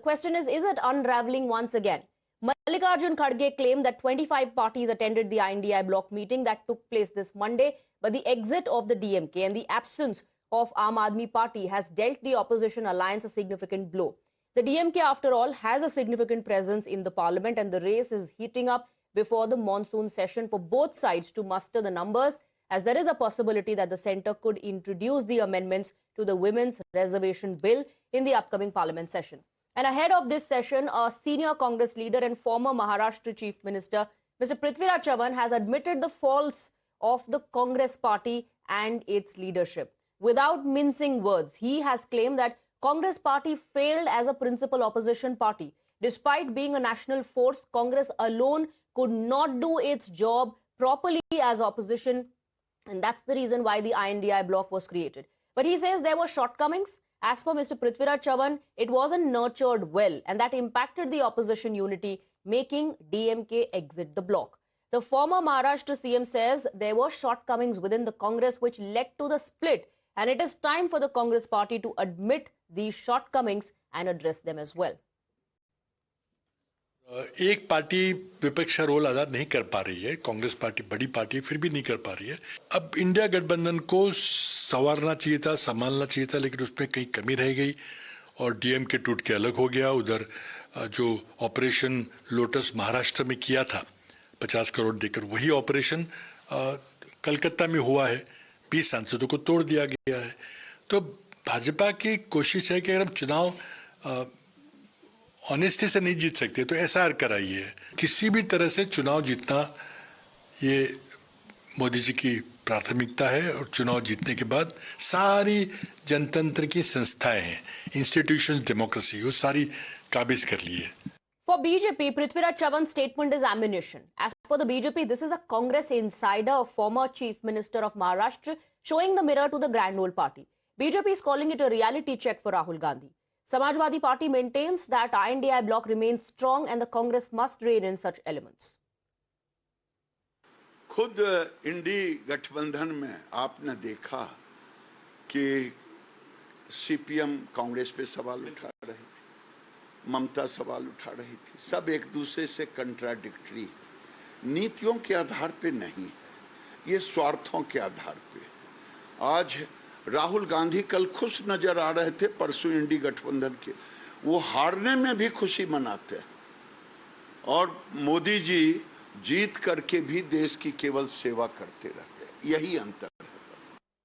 question is it unraveling once again? Mallikarjun Kharge claimed that 25 parties attended the INDI bloc meeting that took place this Monday, but the exit of the DMK and the absence of Aam Aadmi Party has dealt the opposition alliance a significant blow. The DMK, after all, has a significant presence in the parliament, and the race is heating up before the monsoon session for both sides to muster the numbers, as there is a possibility that the centre could introduce the amendments to the Women's Reservation Bill in the upcoming parliament session. And ahead of this session, a senior Congress leader and former Maharashtra Chief Minister, Mr. Prithviraj Chavan, has admitted the faults of the Congress party and its leadership. Without mincing words, he has claimed that Congress party failed as a principal opposition party. Despite being a national force, Congress alone could not do its job properly as opposition, and that's the reason why the INDI bloc was created. But he says there were shortcomings. As for Mr. Prithviraj Chavan, it wasn't nurtured well, and that impacted the opposition unity, making DMK exit the bloc. The former Maharashtra CM says there were shortcomings within the Congress which led to the split, and it is time for the Congress party to admit these shortcomings and address them as well. एक party विपक्ष का role अदा नहीं कर पा रही है, Congress party बड़ी पार्टी फिर भी नहीं कर पा रही है। अब इंडिया गठबंधन को संवारना चाहिए था, संभालना चाहिए था, लेकिन उसमें कई कमी रह गई और डीएमके टूट के अलग हो गया। उधर जो ऑपरेशन लोटस महाराष्ट्र में किया था 50 करोड़ देकर, वही ऑपरेशन कलकत्ता में हुआ है, 20 सांसदों को तोड़ दिया गया है। तो भाजपा की कोशिश है कि अगर हम चुनाव ऑनेस्टी से नहीं जीत सकते तो एसआर कराइए। किसी भी तरह से चुनाव जीतना ये मोदी जी की प्राथमिकता है, और चुनाव जीतने के बाद सारी जनतंत्र की संस्थाएं हैं, इंस्टीट्यूशंस, डेमोक्रेसी, वो सारी काबिज कर ली है। For BJP, Prithviraj Chavan's statement is ammunition. As for the BJP, this is a Congress insider, a former Chief Minister of Maharashtra, showing the mirror to the Grand Old Party. BJP is calling it a reality check for Rahul Gandhi. Samajwadi Party maintains that INDI bloc remains strong and the Congress must rein in such elements. खुद इंडी गठबंधन में आपने देखा कि CPM Congress पे सवाल उठा रही थी, ममता सवाल उठा रही थी, सब एक दूसरे से कंट्राडिक्टरी, नीतियों के आधार पे नहीं है, ये स्वार्थों के आधार पे। आज राहुल गांधी कल खुश नजर आ रहे थे, परसों इंडी गठबंधन के, वो हारने में भी खुशी मनाते हैं, और मोदी जी जीत करके भी देश की केवल सेवा करते रहते हैं। यही अंतर है।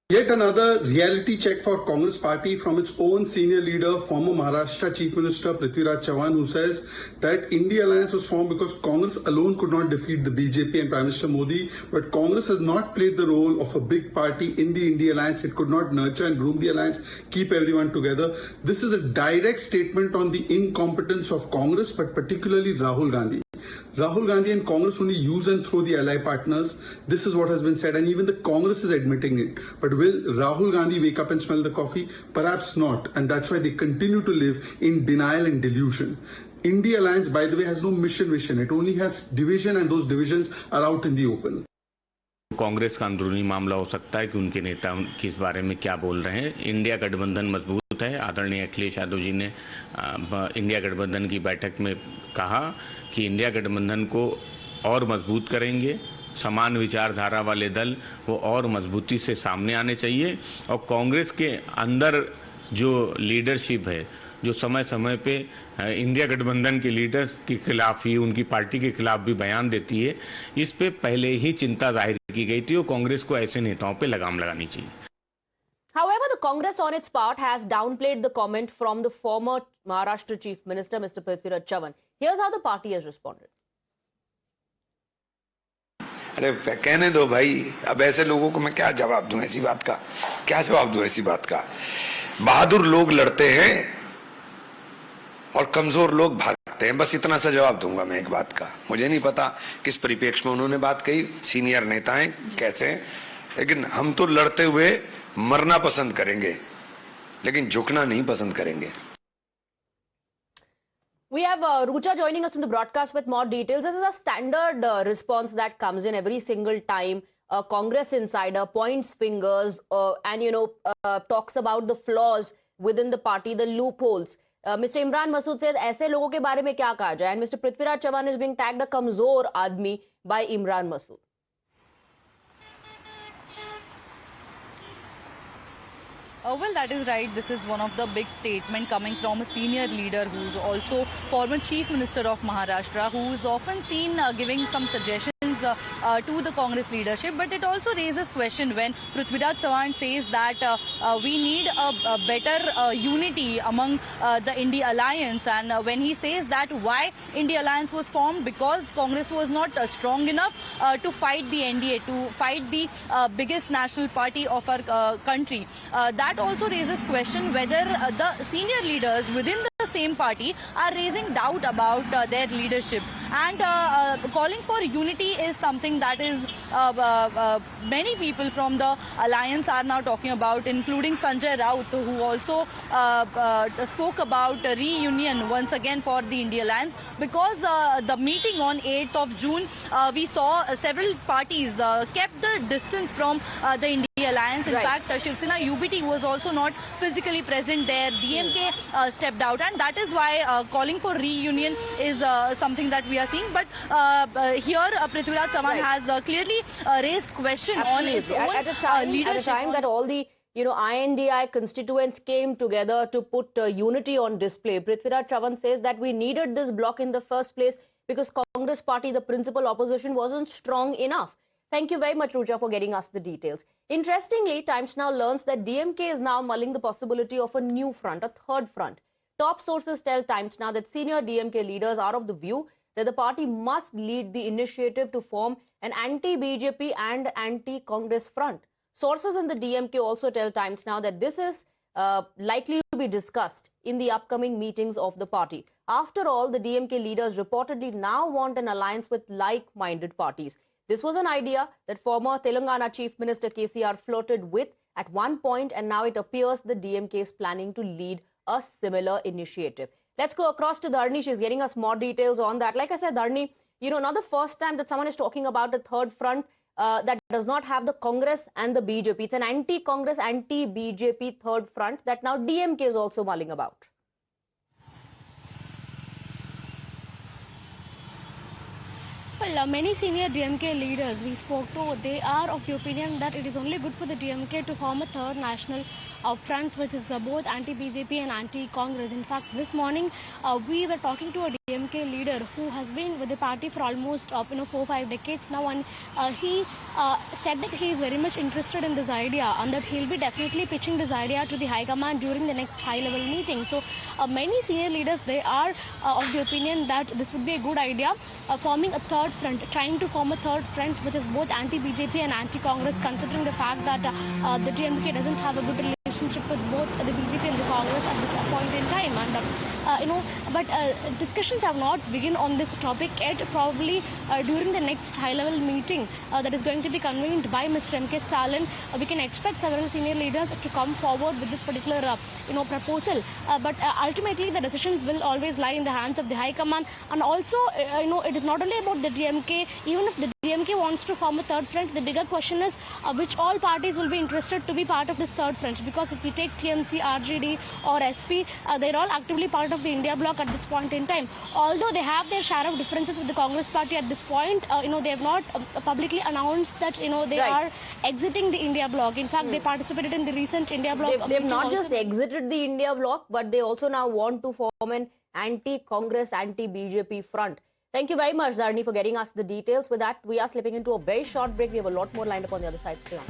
Yet another reality check for Congress party from its own senior leader, former Maharashtra Chief Minister Prithviraj Chavan, who says that India Alliance was formed because Congress alone could not defeat the BJP and Prime Minister Modi, but Congress has not played the role of a big party in the India Alliance. It could not nurture and groom the alliance, keep everyone together. This is a direct statement on the incompetence of Congress, but particularly Rahul Gandhi. Rahul Gandhi and Congress only use and throw the ally partners. This is what has been said, and even the Congress is admitting it. But will Rahul Gandhi wake up and smell the coffee? Perhaps not, and that's why they continue to live in denial and delusion. India Alliance, by the way, has no vision. It only has division, and those divisions are out in the open. Congress का अंदरूनी मामला हो सकता है कि उनके नेता किस बारे में क्या बोल रहे हैं। इंडिया गठबंधन मजबूत है। आदरणीय अखिलेश यादव जी ने इंडिया गठबंधन की बैठक में कहा कि इंडिया गठबंधन को और मजबूत करेंगे। समान विचारधारा वाले दल वो और मजबूती से सामने आने चाहिए, और कांग्रेस के अंदर जो लीडरशिप है, जो समय समय पे इंडिया गठबंधन के लीडर्स के खिलाफ ही, उनकी पार्टी के खिलाफ भी बयान देती है, इस पे पहले ही चिंता जाहिर की गई थी और कांग्रेस को ऐसे नेताओं पे लगाम लगानी चाहिए। However, the Congress on its part has downplayed the comment from the former Maharashtra Chief Minister, Mr. Prithviraj Chavan. Here's how the party has responded. अरे कहने दो भाई, अब ऐसे लोगों को मैं क्या जवाब दूं ऐसी बात का? क्या जवाब दूं ऐसी बात का? बहादुर लोग लड़ते हैं और कमजोर लोग भागते हैं, बस इतना सा जवाब दूंगा मैं एक बात का। मुझे नहीं पता किस परिप्रेक्ष्य में उन्होंने बात कही, सीनियर नेता हैं कैसे, लेकिन हम तो लड़ते हुए मरना पसंद करेंगे, लेकिन झुकना नहीं पसंद करेंगे। We have Rucha joining us in the broadcast with more details. This is a standard response that comes in every single time a Congress insider points fingers and talks about the flaws within the party, the loopholes. Mr. Imran Masood said, ऐसे लोगों के बारे में क्या कहा जाए? And Mr. Prithviraj Chavan is being tagged a kamzor आदमी by Imran Masood. Well, that is right. This is one of the big statements coming from a senior leader who is also former Chief Minister of Maharashtra, who is often seen giving some suggestions to the Congress leadership. But it also raises question when Prithviraj Chavan says that we need a better unity among the India Alliance. And when he says that why India Alliance was formed, because Congress was not strong enough to fight the NDA, to fight the biggest national party of our country. That also raises question whether the senior leaders within the same party are raising doubt about their leadership. And calling for unity is something that is many people from the alliance are now talking about, including Sanjay Raut, who also spoke about a reunion once again for the India Alliance, because the meeting on 8th of June, we saw several parties kept the distance from the India Alliance. In fact, Shiv Sena UBT was also not physically present there. DMK stepped out, and that is why calling for reunion is something that we are seeing. But here, Prithviraj Chavan has clearly raised question on its own at a time that all the INDI constituents came together to put unity on display. Prithviraj Chavan says that we needed this bloc in the first place because Congress party, the principal opposition, wasn't strong enough. Thank you very much, Rucha, for getting us the details. Interestingly, Times Now learns that DMK is now mulling the possibility of a new front, a third front. Top sources tell Times Now that senior DMK leaders are of the view that the party must lead the initiative to form an anti-BJP and anti-Congress front. Sources in the DMK also tell Times Now that this is likely to be discussed in the upcoming meetings of the party. After all, the DMK leaders reportedly now want an alliance with like-minded parties. This was an idea that former Telangana Chief Minister KCR flirted with at one point, and now it appears the DMK is planning to lead a similar initiative. Let's go across to Dharni. She's getting us more details on that. Like I said, Dharni, not the first time that someone is talking about a third front that does not have the Congress and the BJP. It's an anti-Congress, anti-BJP third front that now DMK is also mulling about. Well, many senior DMK leaders we spoke to, they are of the opinion that it is only good for the DMK to form a third national front, which is both anti-BJP and anti-Congress. In fact, this morning we were talking to a DMK leader who has been with the party for almost 4-5 decades now, and he said that he is very much interested in this idea and that he'll be definitely pitching this idea to the High Command during the next high-level meeting. So many senior leaders, they are of the opinion that this would be a good idea, forming a third front, trying to form a third front which is both anti-BJP and anti-Congress, considering the fact that the DMK doesn't have a good relationship with both the BJP and the Congress at this point in time. And discussions have not begun on this topic yet. Probably during the next high-level meeting that is going to be convened by Mr. M.K. Stalin, we can expect several senior leaders to come forward with this particular proposal. But ultimately, the decisions will always lie in the hands of the High Command. And also, it is not only about the DMK. Even if the DMK wants to form a third front, the bigger question is which all parties will be interested to be part of this third front. Because if we take TMC, RJD or SP, they're all actively part of the India bloc at this point in time. Although they have their share of differences with the Congress party at this point, they have not publicly announced that they are exiting the India bloc. In fact, they participated in the recent India bloc. They've not just exited the India bloc, but they also now want to form an anti-Congress, anti-BJP front. Thank you very much, Dharni, for getting us the details. With that, we are slipping into a very short break. We have a lot more lined up on the other side. Stay on.